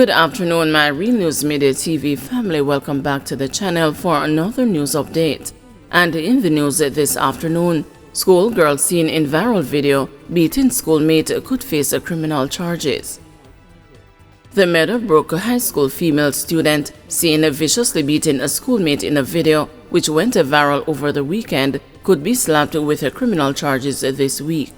Good afternoon, my Real News Midday TV family. Welcome back to the channel for another news update. And in the news this afternoon, schoolgirl seen in viral video beating schoolmate could face criminal charges. The Meadowbrook High School female student seen viciously beating a schoolmate in a video which went viral over the weekend could be slapped with criminal charges this week.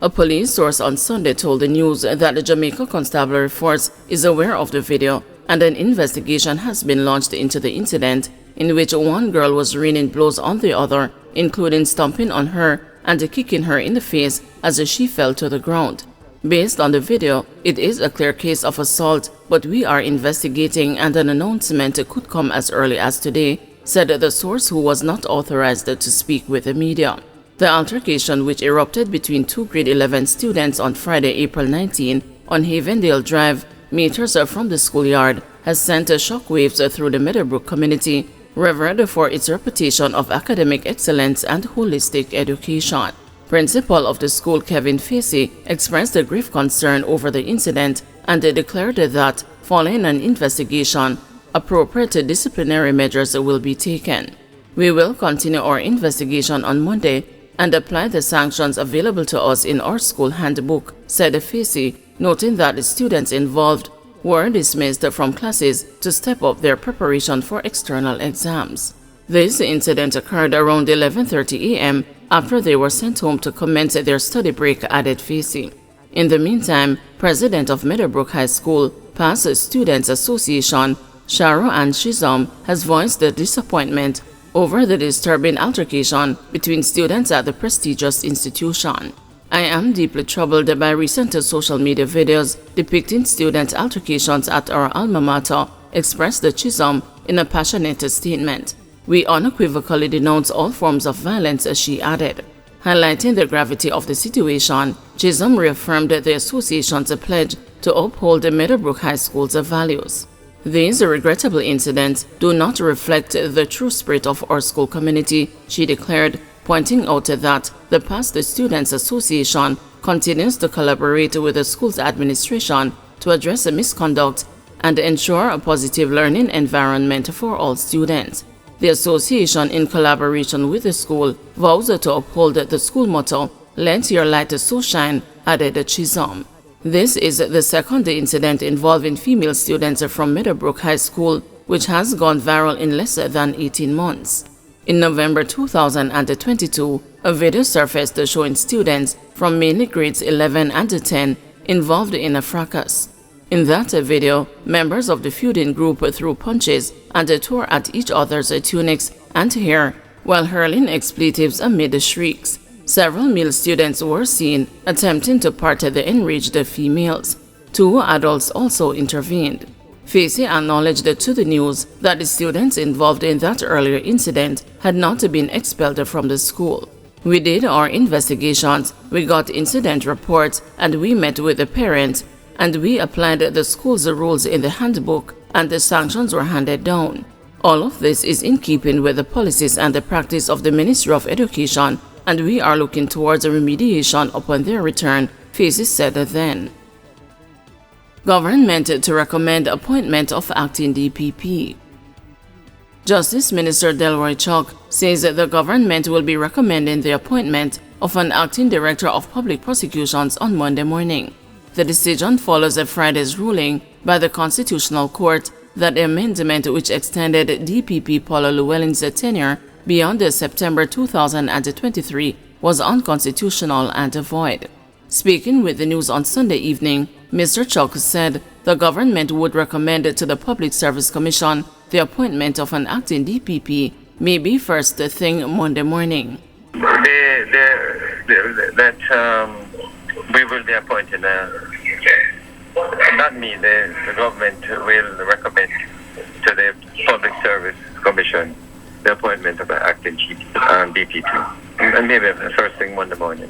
A police source on Sunday told the news that the Jamaica Constabulary Force is aware of the video and an investigation has been launched into the incident in which one girl was raining blows on the other, including stomping on her and kicking her in the face as she fell to the ground. Based on the video, it is a clear case of assault, but we are investigating and an announcement could come as early as today, said the source who was not authorized to speak with the media. The altercation, which erupted between two grade 11 students on Friday, April 19, on Havendale Drive, meters from the schoolyard, has sent shockwaves through the Meadowbrook community, revered for its reputation of academic excellence and holistic education. Principal of the school, Kevin Facey, expressed a grave concern over the incident and declared that, following an investigation, appropriate disciplinary measures will be taken. We will continue our investigation on Monday and apply the sanctions available to us in our school handbook, said Facey, noting that the students involved were dismissed from classes to step up their preparation for external exams. This incident occurred around 11:30 a.m. after they were sent home to commence their study break, added Facey. In the meantime, President of Meadowbrook High School Past Students Association, Sharo Ann Chisholm, has voiced the disappointment over the disturbing altercation between students at the prestigious institution. I am deeply troubled by recent social media videos depicting student altercations at our alma mater, expressed the Chisholm in a passionate statement. We unequivocally denounce all forms of violence, she added. Highlighting the gravity of the situation, Chisholm reaffirmed the association's pledge to uphold the Meadowbrook High School's values. These regrettable incidents do not reflect the true spirit of our school community, she declared, pointing out that the Past Students Association continues to collaborate with the school's administration to address the misconduct and ensure a positive learning environment for all students. The association, in collaboration with the school, vows to uphold the school motto, "Let your light so shine," added Chisholm. This is the second incident involving female students from Meadowbrook High School, which has gone viral in less than 18 months. In November 2022, a video surfaced showing students from mainly grades 11 and 10 involved in a fracas. In that video, members of the feuding group threw punches and tore at each other's tunics and hair while hurling expletives amid shrieks. Several male students were seen attempting to part the enraged females. Two adults also intervened. Facey acknowledged to the news that the students involved in that earlier incident had not been expelled from the school. We did our investigations, we got incident reports, and we met with the parents, and we applied the school's rules in the handbook, and the sanctions were handed down. All of this is in keeping with the policies and the practice of the Ministry of Education, and we are looking towards a remediation upon their return, Facey said then. Government to recommend appointment of acting DPP. Justice Minister Delroy Chuck says that the government will be recommending the appointment of an acting director of public prosecutions on Monday morning. The decision follows a Friday's ruling by the Constitutional Court that the amendment which extended DPP Paula Llewellyn's tenure beyond September 2023 was unconstitutional and void. Speaking with the news on Sunday evening, Mr. Chuck said the government would recommend to the Public Service Commission the appointment of an acting DPP maybe first thing Monday morning. We will be appointing, not me, the government will recommend to the Public Service Commission the appointment of an acting DPP, and maybe first thing Monday morning.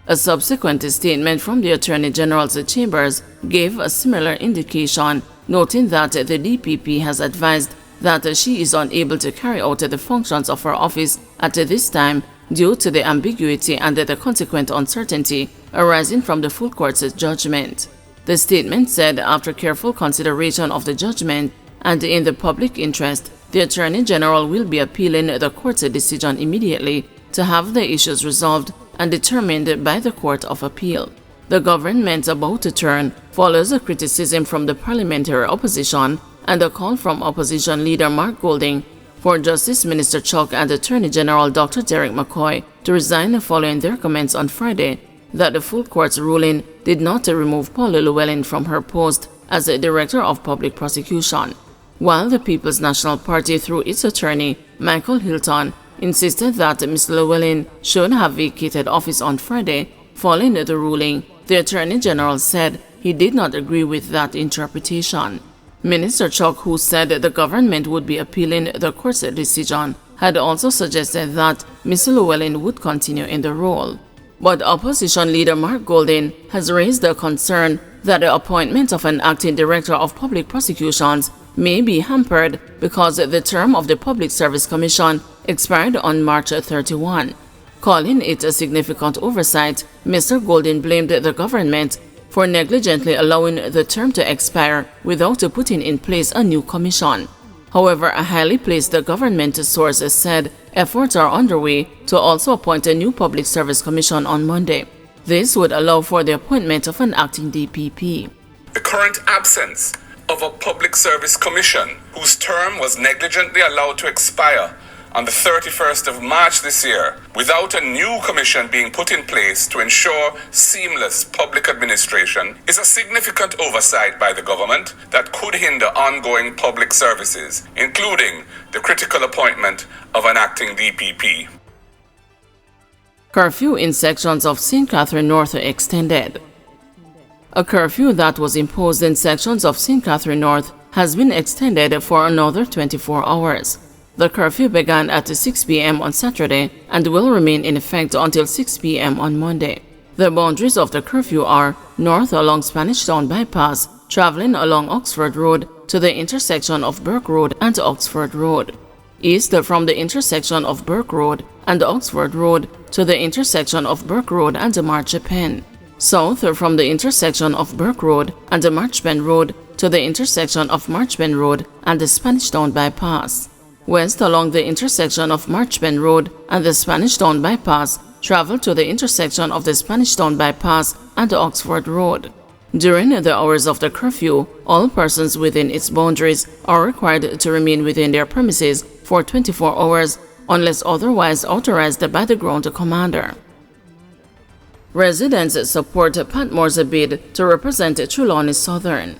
A subsequent statement from the Attorney General's chambers gave a similar indication, noting that the DPP has advised that she is unable to carry out the functions of her office at this time due to the ambiguity and the consequent uncertainty arising from the full court's judgment. The statement said after careful consideration of the judgment and in the public interest, the Attorney General will be appealing the court's decision immediately to have the issues resolved and determined by the Court of Appeal. The government's about to turn follows a criticism from the parliamentary opposition and a call from opposition leader Mark Golding for Justice Minister Chuck and Attorney General Dr. Derek McCoy to resign following their comments on Friday that the full court's ruling did not remove Paula Llewellyn from her post as the Director of Public Prosecution, while the People's National Party, through its attorney, Michael Hilton, insisted that Ms. Llewellyn should have vacated office on Friday. Following the ruling, the Attorney General said he did not agree with that interpretation. Minister Chuck, who said the government would be appealing the court's decision, had also suggested that Ms. Llewellyn would continue in the role. But opposition leader Mark Golding has raised the concern that the appointment of an acting director of public prosecutions may be hampered because the term of the Public Service Commission expired on March 31. Calling it a significant oversight, Mr. Golding blamed the government for negligently allowing the term to expire without putting in place a new commission. However, a highly placed government source said efforts are underway to also appoint a new Public Service Commission on Monday. This would allow for the appointment of an acting DPP. The current absence of a Public Service Commission whose term was negligently allowed to expire on the 31st of March this year, without a new commission being put in place to ensure seamless public administration, is a significant oversight by the government that could hinder ongoing public services, including the critical appointment of an acting DPP. Curfew in sections of St. Catherine North extended. A curfew that was imposed in sections of St. Catherine North has been extended for another 24 hours. The curfew began at 6 p.m. on Saturday and will remain in effect until 6 p.m. on Monday. The boundaries of the curfew are north along Spanish Town Bypass, traveling along Oxford Road to the intersection of Burke Road and Oxford Road, east from the intersection of Burke Road and Oxford Road to the intersection of Burke Road and Marchpen, south from the intersection of Burke Road and Marchpen Road to the intersection of Marchpen Road and the Spanish Town Bypass, west along the intersection of Marchpen Road and the Spanish Town Bypass, travel to the intersection of the Spanish Town Bypass and Oxford Road. During the hours of the curfew, all persons within its boundaries are required to remain within their premises for 24 hours unless otherwise authorized by the ground commander. Residents support Patmore's bid to represent Trelawny Southern.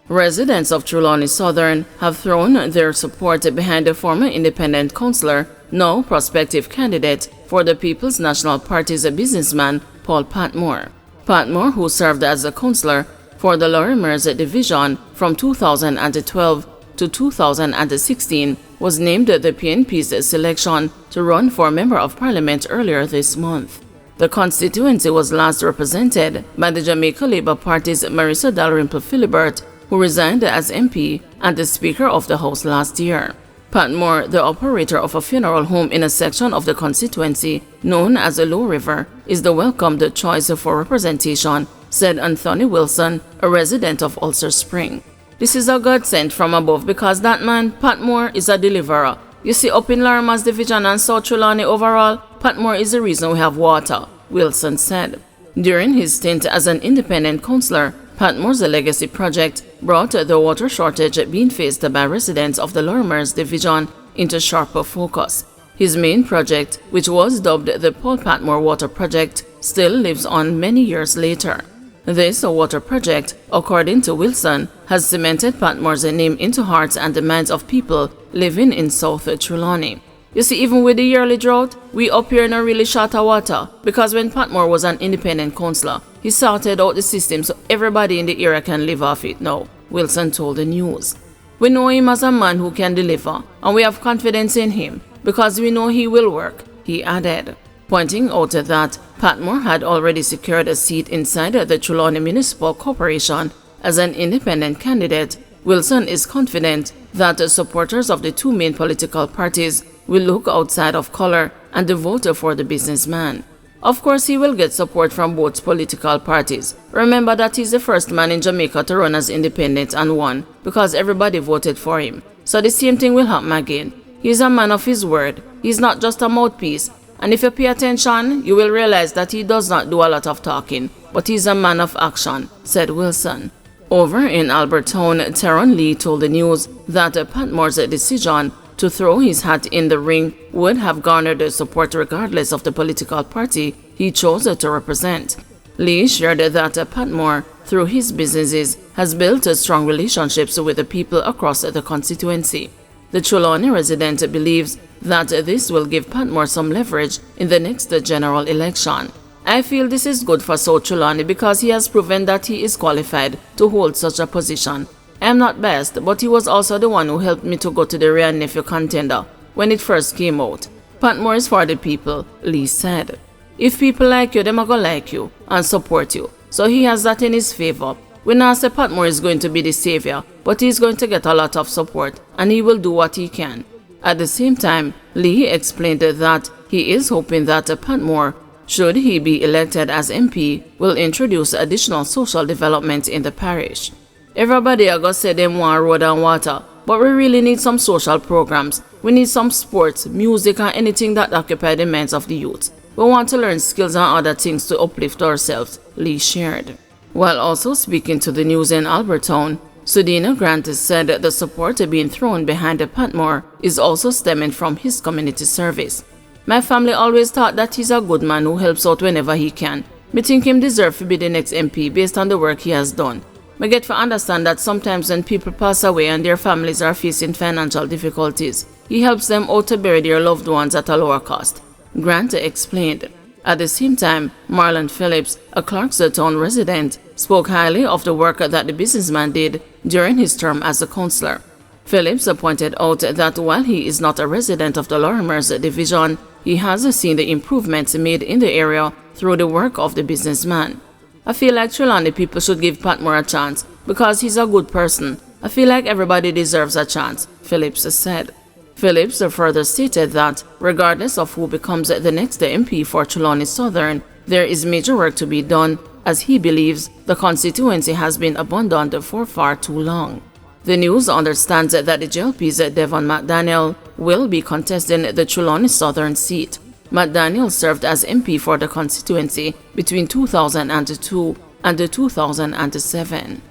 Residents of Trelawny Southern have thrown their support behind the former independent councillor, now prospective candidate for the People's National Party's businessman Paul Patmore. Patmore, who served as a councillor for the Lorimers division from 2012 to 2016, was named the PNP's selection to run for Member of Parliament earlier this month. The constituency was last represented by the Jamaica Labour Party's Marissa Dalrymple Philibert, who resigned as MP and the Speaker of the House last year. Patmore, the operator of a funeral home in a section of the constituency known as the Low River, is the welcomed choice for representation, said Anthony Wilson, a resident of Ulster Spring. This is a godsend from above because that man, Patmore, is a deliverer. You see, up in Lorimer's division and South Trelawny overall, Patmore is the reason we have water, Wilson said. During his stint as an independent councillor, Patmore's legacy project brought the water shortage being faced by residents of the Lorimers division into sharper focus. His main project, which was dubbed the Paul Patmore Water Project, still lives on many years later. This water project, according to Wilson, has cemented Patmore's name into hearts and the minds of people living in South Trelawny. You see, even with the yearly drought, we up here no really short of water because when Patmore was an independent councillor, he sorted out the system so everybody in the area can live off it now, Wilson told the news. We know him as a man who can deliver, and we have confidence in him because we know he will work, he added, pointing out that Patmore had already secured a seat inside the Trelawny Municipal Corporation as an independent candidate. Wilson is confident that the supporters of the two main political parties will look outside of color and vote for the businessman. Of course, he will get support from both political parties. Remember that he's the first man in Jamaica to run as independent and won because everybody voted for him. So the same thing will happen again. He's a man of his word. He's not just a mouthpiece. And if you pay attention, you will realize that he does not do a lot of talking, but he's a man of action, said Wilson. Over in Albertown, Trelawny told the news that Patmore's decision to throw his hat in the ring would have garnered support regardless of the political party he chose to represent. Lee shared that Patmore, through his businesses, has built strong relationships with the people across the constituency. The Trelawny resident believes that this will give Patmore some leverage in the next general election. I feel this is good for South Trelawny because he has proven that he is qualified to hold such a position. I am not biased, but he was also the one who helped me to go to the Real Nephew contender when it first came out. Patmore is for the people, Lee said. If people like you, them are gonna like you and support you. So he has that in his favor. We now say Patmore is going to be the savior, but he's going to get a lot of support and he will do what he can. At the same time, Lee explained that he is hoping that Patmore, should he be elected as MP, will introduce additional social development in the parish. Everybody are gonna say them want road and water, but we really need some social programs. We need some sports, music and anything that occupy the minds of the youth. We want to learn skills and other things to uplift ourselves, Lee shared. While also speaking to the news in Albertown, Sudina Grant said the support being thrown behind Patmore is also stemming from his community service. My family always thought that he's a good man who helps out whenever he can. Me think him deserve to be the next MP based on the work he has done. Me get to understand that sometimes when people pass away and their families are facing financial difficulties, he helps them out to bury their loved ones at a lower cost, Grant explained. At the same time, Marlon Phillips, a Clarkstown resident, spoke highly of the work that the businessman did during his term as a councillor. Phillips pointed out that while he is not a resident of the Lorimers division, he has seen the improvements made in the area through the work of the businessman. I feel like Trelawny people should give Patmore a chance because he's a good person. I feel like everybody deserves a chance, Phillips said. Phillips further stated that, regardless of who becomes the next MP for Trelawny Southern, there is major work to be done as he believes the constituency has been abandoned for far too long. The news understands that the JLP's Devon McDaniel will be contesting the Trelawny Southern seat. McDaniel served as MP for the constituency between 2002 and 2007.